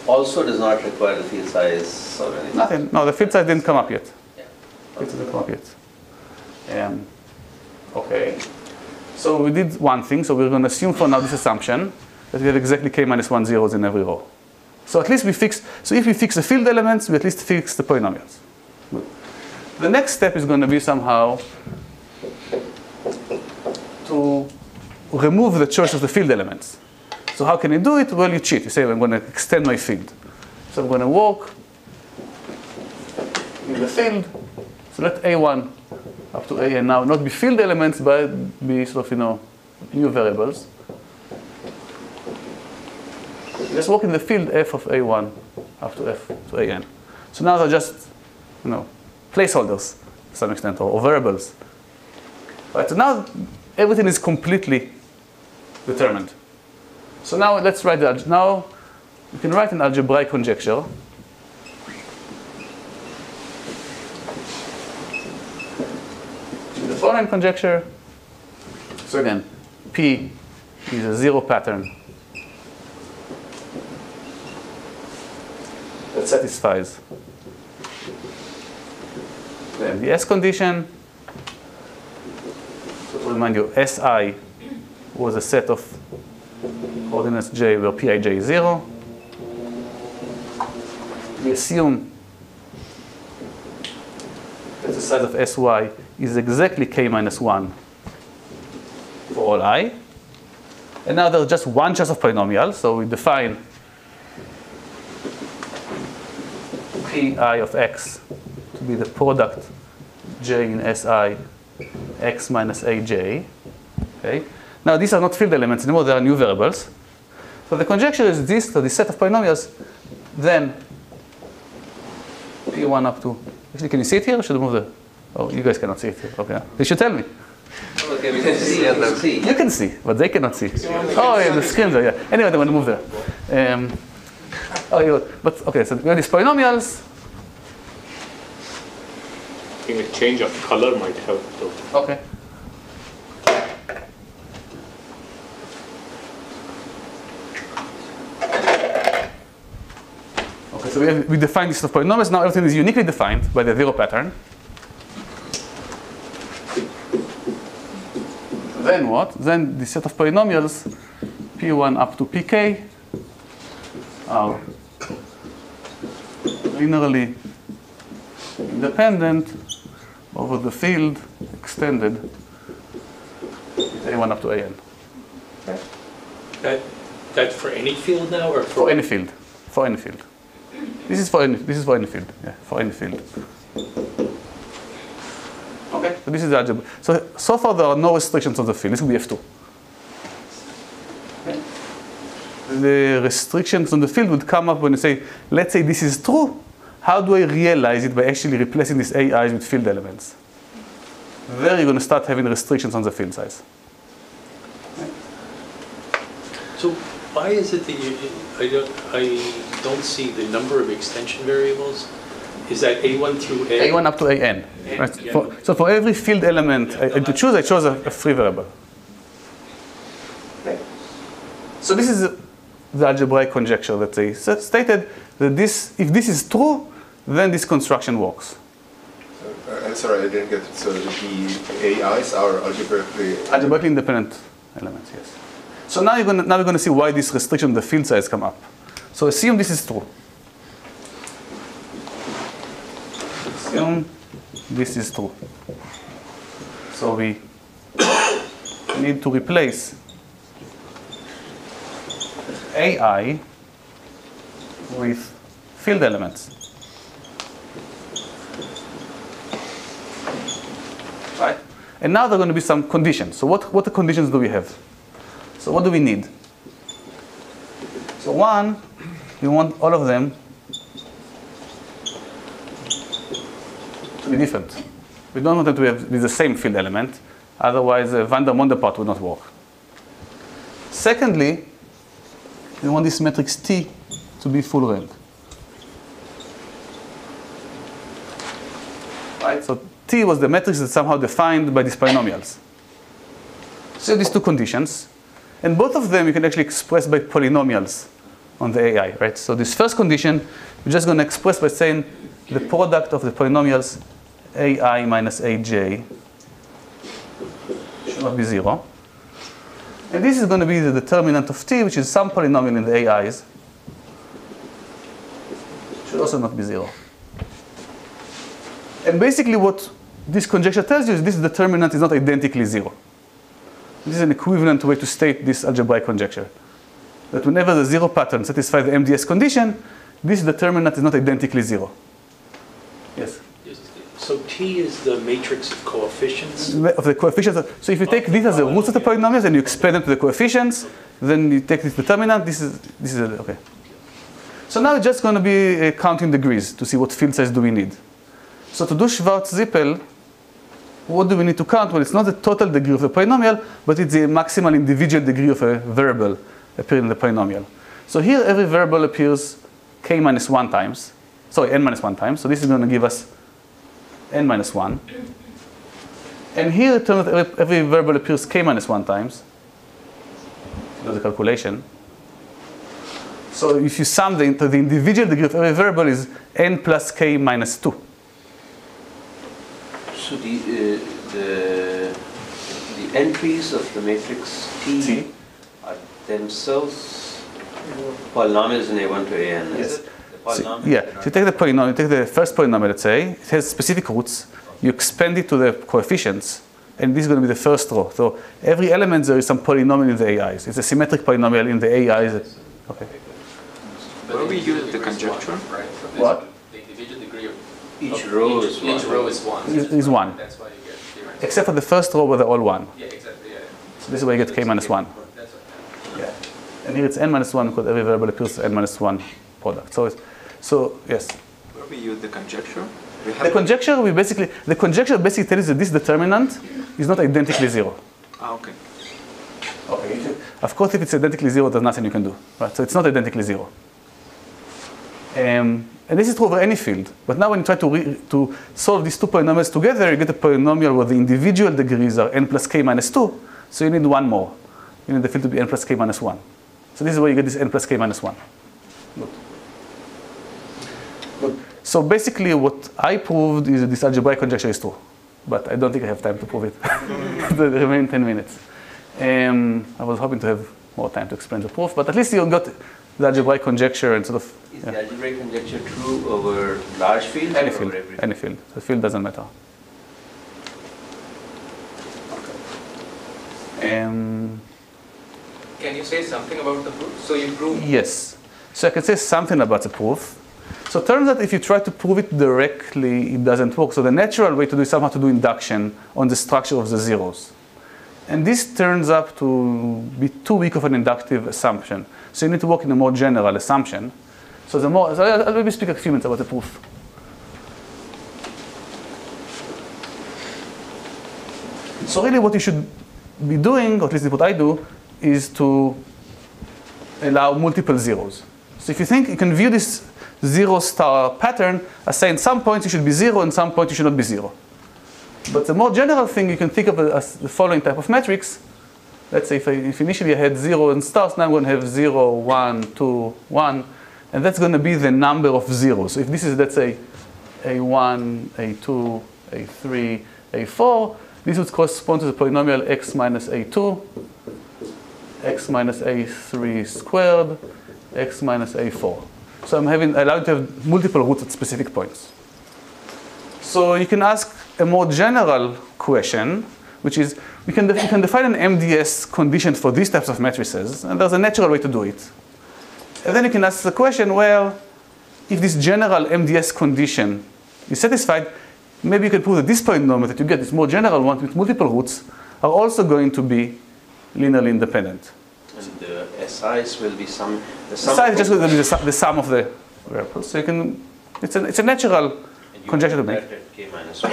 also does not require the field size or anything? Nothing. No, the field size didn't come up yet. Yeah. It didn't come up yet. Okay. So we did one thing. So we're going to assume for now this assumption that we have exactly k minus 1 zeros in every row. So at least we fix. So if we fix the field elements, we at least fix the polynomials. Good. The next step is going to be somehow to remove the choice of the field elements. So how can you do it? Well, you cheat. You say, I'm going to extend my field. So I'm going to work in the field. So let A1 up to AN now not be field elements, but be sort of, new variables. Let's work in the field f of A1 up to f to AN. So now they're just, placeholders to some extent, or variables. Right, so now everything is completely determined. So now let's write now we can write an algebraic conjecture. The following conjecture. So again, P is a 0 pattern that satisfies the MDS condition. So to remind you, Si was a set of coordinates j where Pij is 0. We assume that the size of Sy is exactly k minus 1 for all I. And now there's just one choice of polynomial, so we define Pi of x to be the product j in Si x minus aj. Okay. Now these are not field elements anymore, they are new variables. So the conjecture is this, so the set of polynomials, then P1 up to, actually can you see it here or should I move the, oh you guys cannot see it here, okay. You should tell me. Okay, we can see and then see. You can see, but they cannot see. Oh yeah, the screens are, yeah. Anyway, they want to move there. But okay, so we have these polynomials. I think a change of color might help though. Okay. Okay, so we define this set of polynomials. Now everything is uniquely defined by the zero pattern. Then what? Then the set of polynomials P1 up to Pk are linearly independent over the field extended with A1 up to AN. That's for any field now, or For any field. For any field. This is for any field. Yeah, for any field. Okay. So this is the algebra. So far there are no restrictions on the field. This will be F2. Okay. The restrictions on the field would come up when you say, let's say this is true. How do I realize it by actually replacing these AIs with field elements? There you're going to start having restrictions on the field size. So why is it that I don't see the number of extension variables? Is that A1 through A? A1 up to AN. Right? Yeah. So for every field element to choose, I chose a free variable. Okay. So this is the algebraic conjecture that they stated that if this is true, then this construction works. I'm sorry, I didn't get it. So the AIs are Algebraically independent elements, yes. So now we're going to see why this restriction of the field size come up. So assume this is true. Assume this is true. So we need to replace AI with field elements. Right? And now there are going to be some conditions. So what the conditions do we have? So what do we need? So one, we want all of them to be different. We don't want them to be the same field element. Otherwise, Van der Monde part would not work. Secondly, we want this matrix T to be full rank. Right? So T was the matrix that's somehow defined by these polynomials. So these two conditions. And both of them you can actually express by polynomials on the AI, right? So this first condition, we're just going to express by saying the product of the polynomials AI minus AJ should not be 0. And this is going to be the determinant of T, which is some polynomial in the AIs. Should also not be 0. And basically what this conjecture tells you is this determinant is not identically 0. This is an equivalent way to state this algebraic conjecture. That whenever the 0 pattern satisfies the MDS condition, this determinant is not identically 0. Yes? So T is the matrix of coefficients? Of the coefficients. So if you take these as the roots of the polynomials and you expand them to the coefficients, then you take this determinant, this is okay. So now it's just going to be counting degrees to see what field size do we need. So to do Schwarz-Zippel, what do we need to count? Well, it's not the total degree of the polynomial, but it's the maximal individual degree of a variable appearing in the polynomial. So here every variable appears k minus 1 times. Sorry, n minus 1 times. So this is going to give us n minus 1. And here it turns out every variable appears k minus 1 times. Do the calculation. So if you sum the individual degree of every variable is n plus k minus 2. So the entries of the matrix T are themselves polynomials in A1 to AN. Yes. Is it? So, yeah. So you take the polynomial, you take the first polynomial, let's say, it has specific roots. You expand it to the coefficients, and this is going to be the first row. So every element there is some polynomial in the AIs. It's a symmetric polynomial in the AIs. Okay. Where we use the conjecture? Right. What? The individual degree of Each row is each row is 1. Is 1. That's why you get theorems. Except for the first row where they're all 1. Yeah, exactly. Yeah. So this is where you get k minus 1. Yeah. And here it's n minus 1 because every variable appears n minus 1 product. So yes. Where we use the conjecture? The conjecture basically tells you that this determinant is not identically 0. Ah, okay. Okay. Of course, if it's identically 0, there's nothing you can do. Right? So it's not identically 0. And this is true over any field. But now when you try to solve these two polynomials together, you get a polynomial where the individual degrees are n plus k minus 2. So you need one more. You need the field to be n plus k minus 1. So this is where you get this n plus k minus 1. Good. So basically what I proved is that this algebraic conjecture is true. But I don't think I have time to prove it. The remaining 10 minutes. I was hoping to have more time to explain the proof, but at least you got the algebraic conjecture and sort of... Is the algebraic conjecture true over large fields? Any field, any field. The field doesn't matter. Can you say something about the proof? So you prove... Yes. So I can say something about the proof. So it turns out if you try to prove it directly, it doesn't work. So the natural way to do is somehow to do induction on the structure of the zeros. And this turns out to be too weak of an inductive assumption. So you need to work in a more general assumption. So I'll maybe speak a few minutes about the proof. So really what you should be doing, or at least what I do, is to allow multiple zeros. So if you think you can view this zero star pattern as saying some points you should be 0 and some points you should not be 0. But the more general thing you can think of as the following type of matrix. Let's say if initially I had 0 and stars, now I'm going to have 0, 1, 2, 1. And that's going to be the number of zeros. So if this is, let's say, A1, A2, A3, A4, this would correspond to the polynomial x minus A2, x minus A3 squared, x minus A4. So I'm allowed to have multiple roots at specific points. So you can ask a more general question, which is, you can define an MDS condition for these types of matrices, and there's a natural way to do it. And then you can ask the question, well, if this general MDS condition is satisfied, maybe you can prove that this polynomial that you get, this more general one with multiple roots, are also going to be linearly independent. And the SIs will be some... The SI is just going to be the sum of the variables. So you can, it's a natural conjecture to make. K minus 1.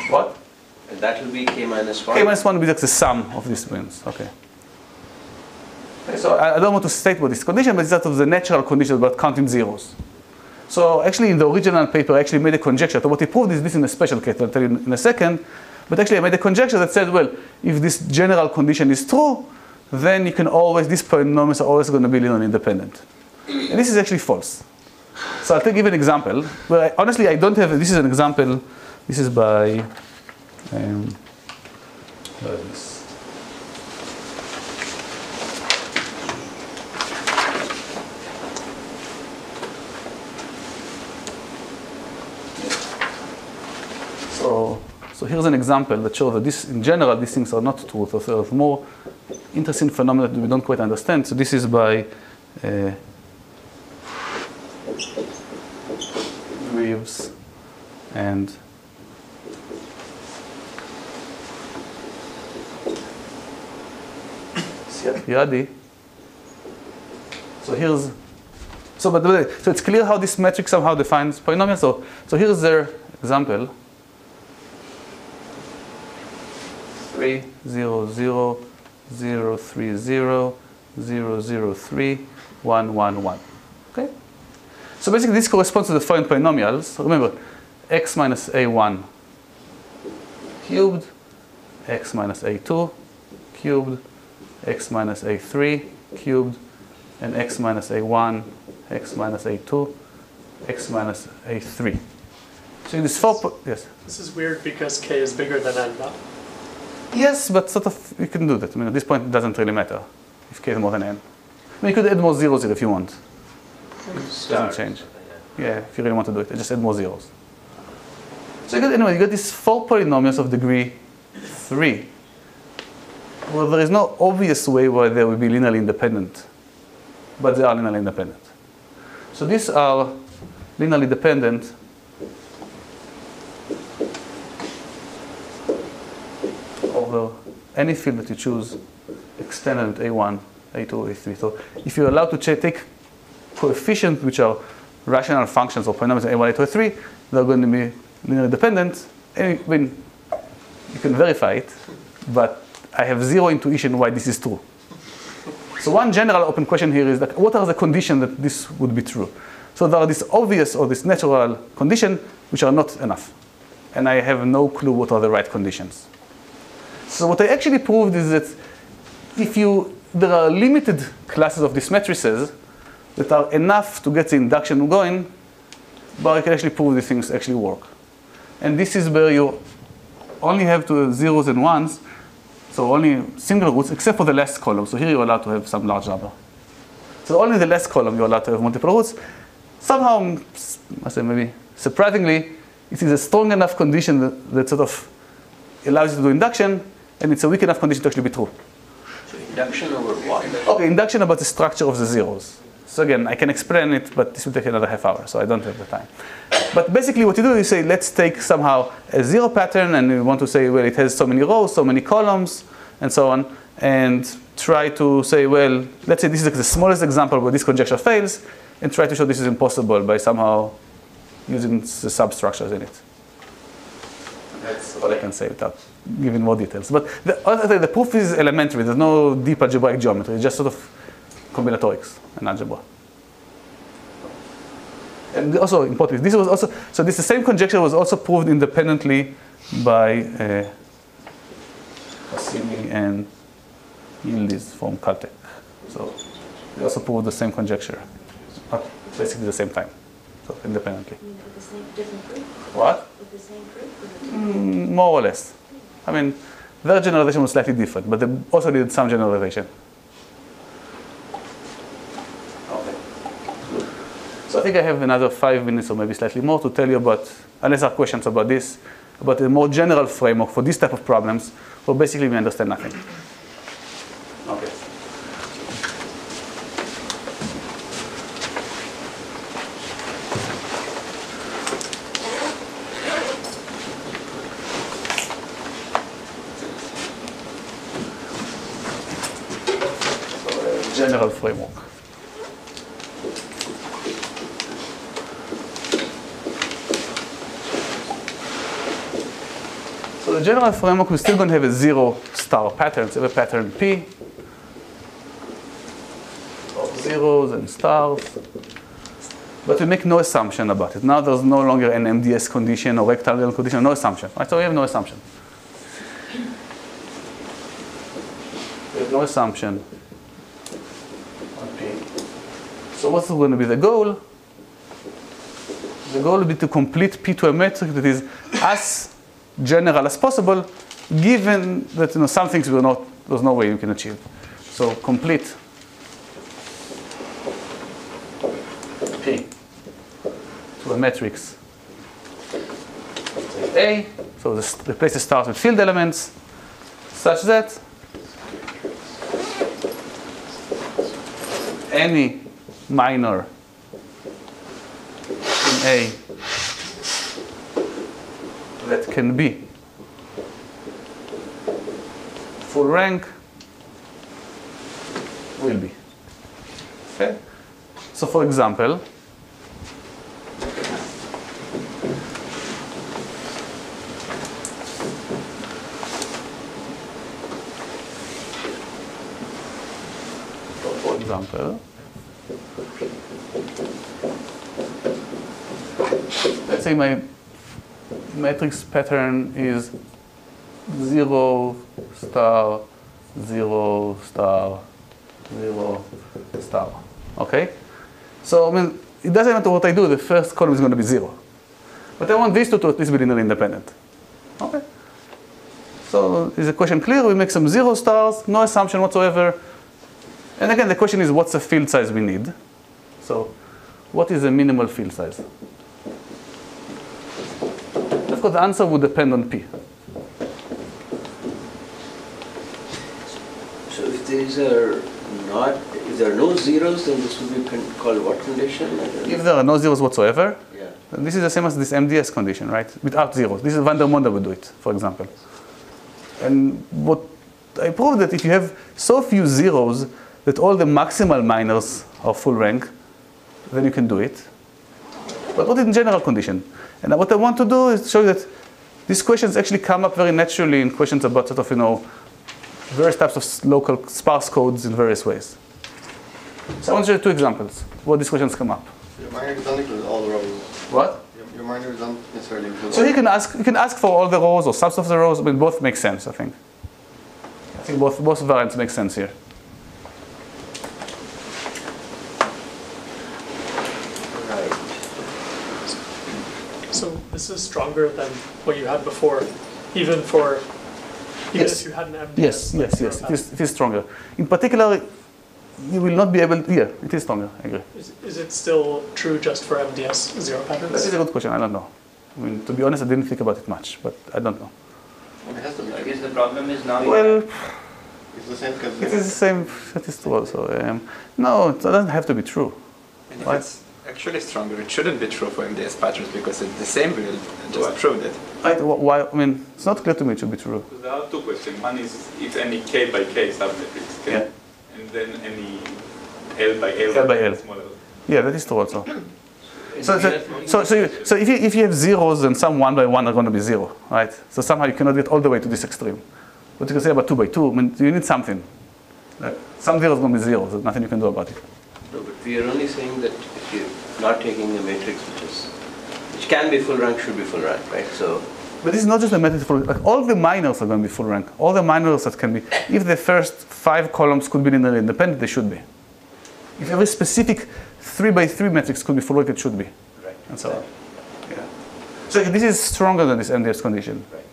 What? And that will be k minus 1? K minus 1 will be like the sum of these twins. Okay. So I don't want to state what this condition, but it's out of the natural condition about counting zeros. So actually in the original paper I actually made a conjecture. So what he proved is this in a special case, I'll tell you in a second. But actually I made a conjecture that said, well, if this general condition is true, then you can always, these polynomials are always going to be linearly independent. And this is actually false. So I'll give an example. Where honestly, I don't have, this is an example, this is by, where is this? So here's an example that shows that this, in general, these things are not true. So there's more interesting phenomena that we don't quite understand. So this is by Reeves and Yadi. So here's, so it's clear how this metric somehow defines polynomials. So here's their example. 3, 0, 0, 0, 3, 0, 0, 0, 3, 1, 1, 1. Okay? So basically this corresponds to the following polynomials. Remember, x minus a1 cubed, x minus a2 cubed, x minus a3 cubed, and x minus a1, x minus a2, x minus a3. So in this yes? This is weird because k is bigger than n, no? Yes, but sort of, you can do that. I mean, at this point, it doesn't really matter if k is more than n. I mean, you could add more zeros here if you want. It doesn't change. Yeah, if you really want to do it, just add more zeros. So you got these 4 polynomials of degree 3. Well, there is no obvious way why they will be linearly independent, but they are linearly independent. So these are linearly dependent over any field that you choose extended at A1, A2, A3. So if you're allowed to take coefficients which are rational functions or polynomials in A1, A2, A3, they're going to be linearly dependent. And I mean, you can verify it, but I have zero intuition why this is true. So one general open question here is that what are the conditions that this would be true? So there are this obvious or this natural condition which are not enough. And I have no clue what are the right conditions. So what I actually proved is that there are limited classes of these matrices that are enough to get the induction going, but I can actually prove these things actually work. And this is where you only have to zeros and ones, so only single roots, except for the last column. So here you're allowed to have some large number. So only the last column you're allowed to have multiple roots. Somehow, I say maybe surprisingly, it is a strong enough condition that sort of allows you to do induction, and it's a weak enough condition to actually be true. So induction over what? Okay, induction about the structure of the zeros. So again, I can explain it, but this will take another half hour, so I don't have the time. But basically what you do is say, let's take somehow a zero pattern, and we want to say, well, it has so many rows, so many columns, and so on, and try to say, well, let's say this is like the smallest example where this conjecture fails, and try to show this is impossible by somehow using the substructures in it. That's all I can say without giving more details. But the proof is elementary. There's no deep algebraic geometry. It's just sort of combinatorics and algebra. And also important, this was also, so this the same conjecture was also proved independently by Cassini and Yildiz from Caltech. So they also proved the same conjecture, basically the same time, so independently. With the same different proof? What? With the same proof? More or less. I mean, their generalization was slightly different, but they also did some generalization. Okay. So I think I have another 5 minutes or maybe slightly more to tell you about, unless there are questions about this, about a more general framework for this type of problems, where basically we understand nothing. Okay. General framework. So the general framework, we're still going to have a zero star pattern. So we have a pattern P of zeros and stars. But we make no assumption about it. Now there's no longer an MDS condition or rectangular condition, no assumption. Right? So we have no assumption. We have no assumption. So what's going to be the goal? The goal will be to complete P to a metric that is as general as possible, given that some things there's no way you can achieve. So complete P to a matrix A. So replace the stars with field elements, such that any minor in A that can be full rank will be. Okay? So for example, let's say my matrix pattern is 0 star 0 star 0 star. Okay? So I mean, it doesn't matter what I do, the first column is going to be 0. But I want these two to at least be linearly independent. Okay? So is the question clear? We make some 0 stars, no assumption whatsoever. And again, the question is, what's the field size we need? So what is the minimal field size? Of course, the answer would depend on P. So if there are no zeros, then this would be called what condition? If there are no zeros whatsoever, yeah. This is the same as this MDS condition, right? Without zeros. This is van der Monde would do it, for example. And what I proved that if you have so few zeros that all the maximal minors are full rank, then you can do it. But what in general condition? And what I want to do is show you that these questions actually come up very naturally in questions about sort of, various types of local sparse codes in various ways. So I want to show you two examples where these questions come up. Your minor doesn't include all the rows. What? Your minor doesn't necessarily include. So you can ask for all the rows or subs of the rows, but both make sense, I think. I think both variants make sense here. So this is stronger than what you had before, even if you had an MDS. Yes, it is stronger. In particular, you will not be able to, it is stronger, I agree. Is it still true just for MDS zero patterns? That is a good question, I don't know. I mean, to be honest, I didn't think about it much, but I don't know. I guess the problem is now it's the same because it is the same, that is true also. No, it doesn't have to be true. And if it's actually stronger, it shouldn't be true for MDS patterns because it's the same will just proved it. Why? I mean, it's not clear to me it should be true. There are two questions. One is if any k by k submatrix, okay? Yeah. And then any L by L. L by L. Smaller. Yeah, that is true also. So if you have zeros, then some 1 by 1 are going to be 0, right? So somehow you cannot get all the way to this extreme. What you can say about 2 by 2, I mean, you need something. Some 0 is going to be 0, there's nothing you can do about it. No, but we are only saying that if you're not taking a matrix which can be full rank, should be full rank, right? So. But this is not just a matrix full rank. Like, all the minors are going to be full rank. All the minors that can be, if the first 5 columns could be linearly independent, they should be. If every specific 3 by 3 matrix could be full rank, it should be. Right. And so on. Yeah. So this is stronger than this Mds condition. Right.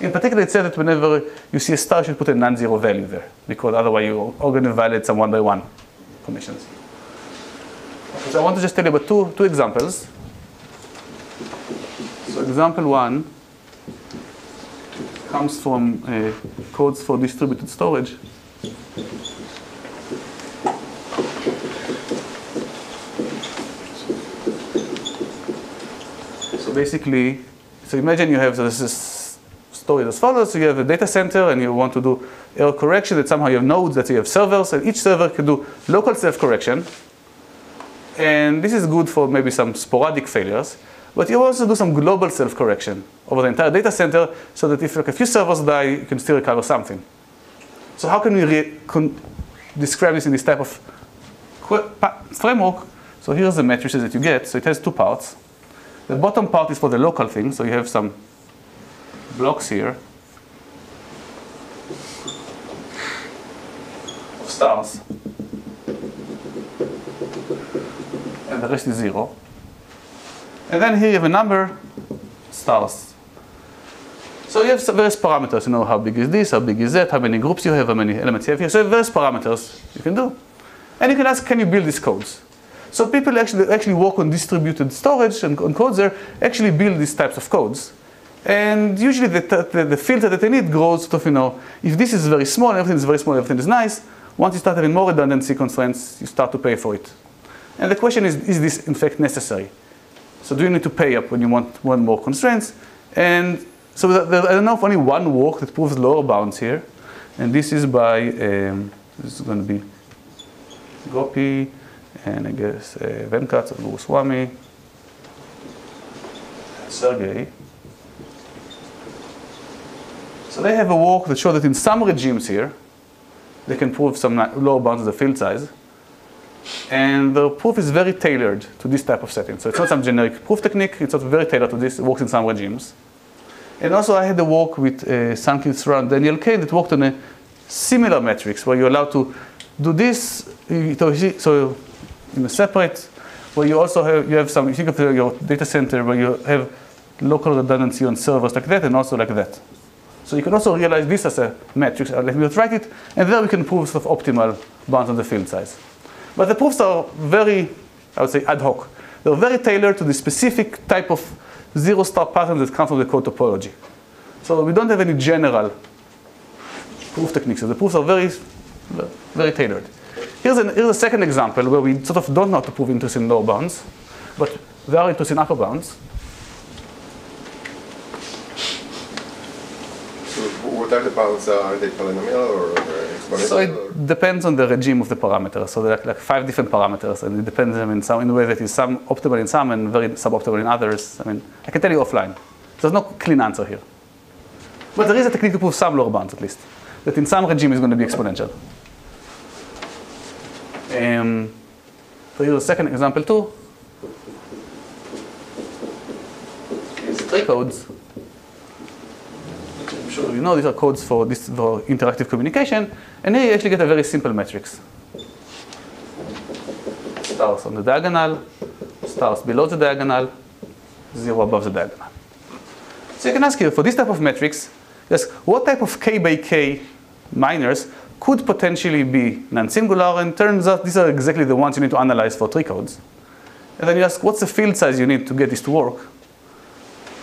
In particular, it said that whenever you see a star, you should put a non-zero value there, because otherwise you're all going to violate some 1 by 1 conditions. So I want to just tell you about two examples. So example 1 comes from codes for distributed storage. So basically, imagine you have this story as follows. So you have a data center and you want to do error correction, that somehow you have nodes, that you have servers, and each server can do local self-correction. And this is good for maybe some sporadic failures. But you also do some global self-correction over the entire data center, so that if like a few servers die, you can still recover something. So how can we describe this in this type of framework? So here's the matrices that you get. So it has 2 parts. The bottom part is for the local thing. So you have some blocks here of stars. And the rest is 0. And then here you have a number, stars. So you have various parameters, how big is this, how big is that, how many groups you have, how many elements you have here. So you have various parameters you can do. And you can ask, can you build these codes? So people actually work on distributed storage and on codes there, actually build these types of codes. And usually the filter that they need grows sort of, if this is very small, everything is very small, everything is nice. Once you start having more redundancy constraints, you start to pay for it. And the question is this in fact necessary? So do you need to pay up when you want more constraints? And so I don't know of only one work that proves lower bounds here. And this is by, this is going to be Gopi, and I guess Venkat, Guruswamy, Sergey. So they have a work that shows that in some regimes here, they can prove some lower bounds of the field size. And the proof is very tailored to this type of setting. So it's not some generic proof technique, it's not very tailored to this, it works in some regimes. And also I had a work with Sankit Sra and Daniel Kane that worked on a similar matrix where you're allowed to do this, so in a separate, where you also have some, you think of your data center where you have local redundancy on servers like that and also like that. So you can also realize this as a matrix, let me write it, and there we can prove sort of optimal bounds on the field size. But the proofs are very, I would say, ad hoc. They're very tailored to the specific type of zero-star patterns that come from the code topology. So we don't have any general proof techniques. So the proofs are very, very tailored. Here's a second example where we sort of don't know how to prove interest in lower bounds, but there are interest in upper bounds. So what what are the bounds? Are they polynomial or exponential? So it depends on the regime of the parameters. So there are like 5 different parameters, and it depends in a way that is some optimal in some and very suboptimal in others. I mean, I can tell you offline. There's no clean answer here. But there is a technique to prove some lower bounds, at least, that in some regime is going to be exponential. So here's a second example too. Here's 3 codes. I'm sure you know these are codes for interactive communication. And here you actually get a very simple matrix. Stars on the diagonal, stars below the diagonal, 0 above the diagonal. So you can ask here, for this type of matrix, yes, what type of k by k minors could potentially be non-singular, and turns out these are exactly the ones you need to analyze for 3 codes. And then you ask, what's the field size you need to get this to work?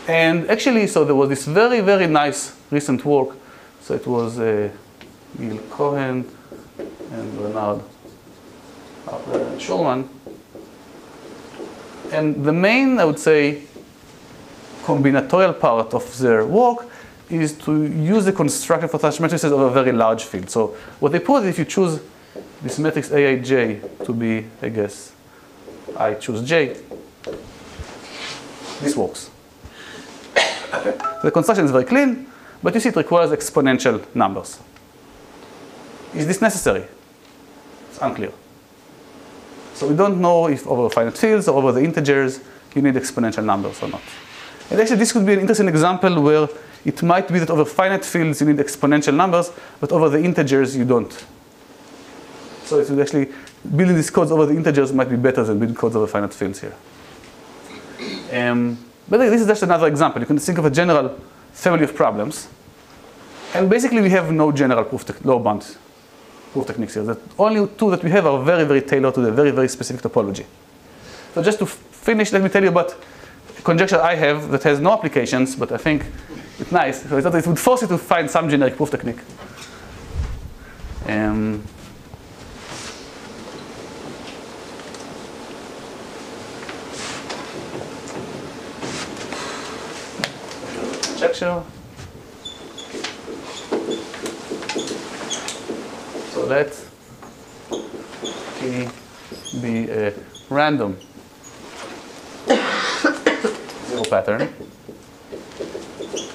And actually, so there was this very, very nice recent work. So it was Gil Cohen and Bernard Schulman. And the main, I would say, combinatorial part of their work is to use the construction for such matrices of a very large field. So what they put, if you choose this matrix Aij to be, I guess, I choose J, this works. The construction is very clean, but you see it requires exponential numbers. Is this necessary? It's unclear. So we don't know if over finite fields or over the integers you need exponential numbers or not. And actually this could be an interesting example where it might be that over finite fields you need exponential numbers, but over the integers you don't. So it would actually, building these codes over the integers might be better than building codes over finite fields here. But this is just another example. You can think of a general family of problems. And basically we have no general lower bound proof techniques here. The only 2 that we have are very, very tailored to the very, very specific topology. So just to finish, let me tell you about a conjecture I have that has no applications, but I think it's nice. So it would force you to find some generic proof technique. Conjecture. So let P be a random 0 pattern.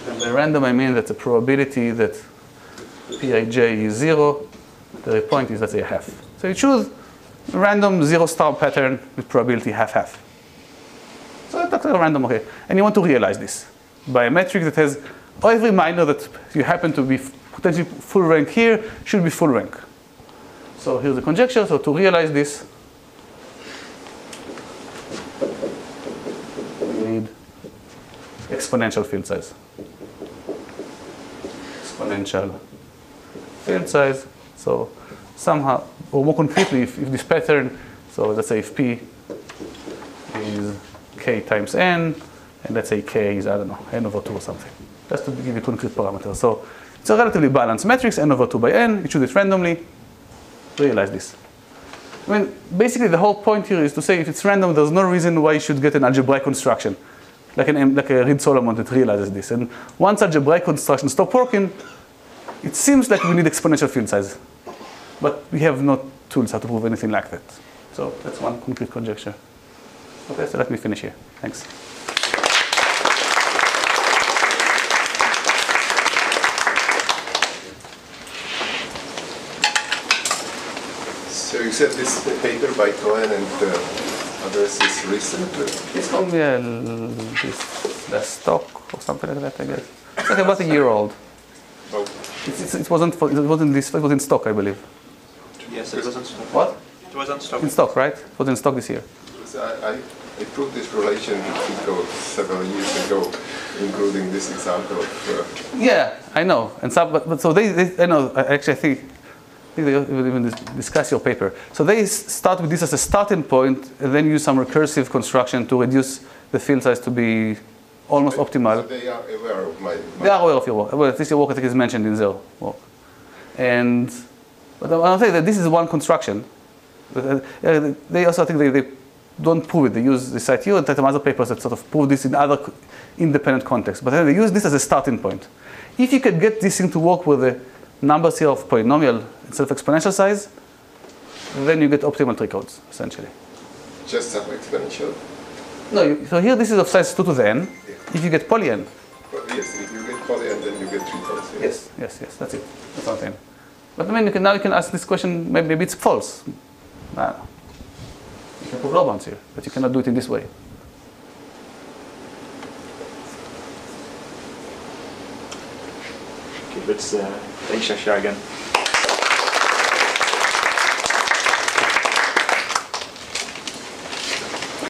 And by random I mean that the probability that Pij is 0, the point is, let's say, half. So you choose a random 0 star pattern with probability half-half. So that's a random, okay. And you want to realize this by a metric that has every minor that you happen to be potentially full rank here should be full rank. So here's the conjecture. So to realize this, we need exponential field size. Exponential field size. So somehow, or more concretely, if this pattern, so let's say if P is k times n, and let's say k is, I don't know, n over 2 or something. Just to give you concrete parameters. So it's a relatively balanced matrix, n over 2 by n. You choose it randomly. Realize this. I mean, basically the whole point here is to say if it's random, there's no reason why you should get an algebraic construction, like a Reed-Solomon that realizes this. And once algebraic constructions stop working, it seems like we need exponential field size. But we have no tools how to prove anything like that. So that's one concrete conjecture. Okay, so let me finish here. Thanks. So you said this paper by Cohen and others is recent? It's called the stock or something like that, I guess. It's like about a year old. Oh. It was in stock, I believe. Yes, it was in stock. What? It was in stock. In stock, right? It was in stock this year. I proved this relation between codes several years ago, including this example of... Yeah, I know. And so, but so I know, actually I think they even discuss your paper. So they start with this as a starting point and then use some recursive construction to reduce the field size to be almost optimal. So they are aware of my... They are aware of your work. Well, at least your work I think is mentioned in their work. But I'll say that this is one construction. They also think they don't prove it. They cite you and cite some other papers that sort of prove this in other independent contexts. But then they use this as a starting point. If you could get this thing to work with the numbers here of polynomial instead of exponential size, then you get optimal tree codes, essentially. Just some exponential? No, so here this is of size 2 to the n. If you get poly n. Well, yes, if you get poly n, then you get tree codes. Yes, that's it. That's what I'm saying. But I mean, now you can ask this question, maybe it's false. I don't know. You can prove low bounds here, but you cannot do it in this way. Okay, let's thank Shachar again.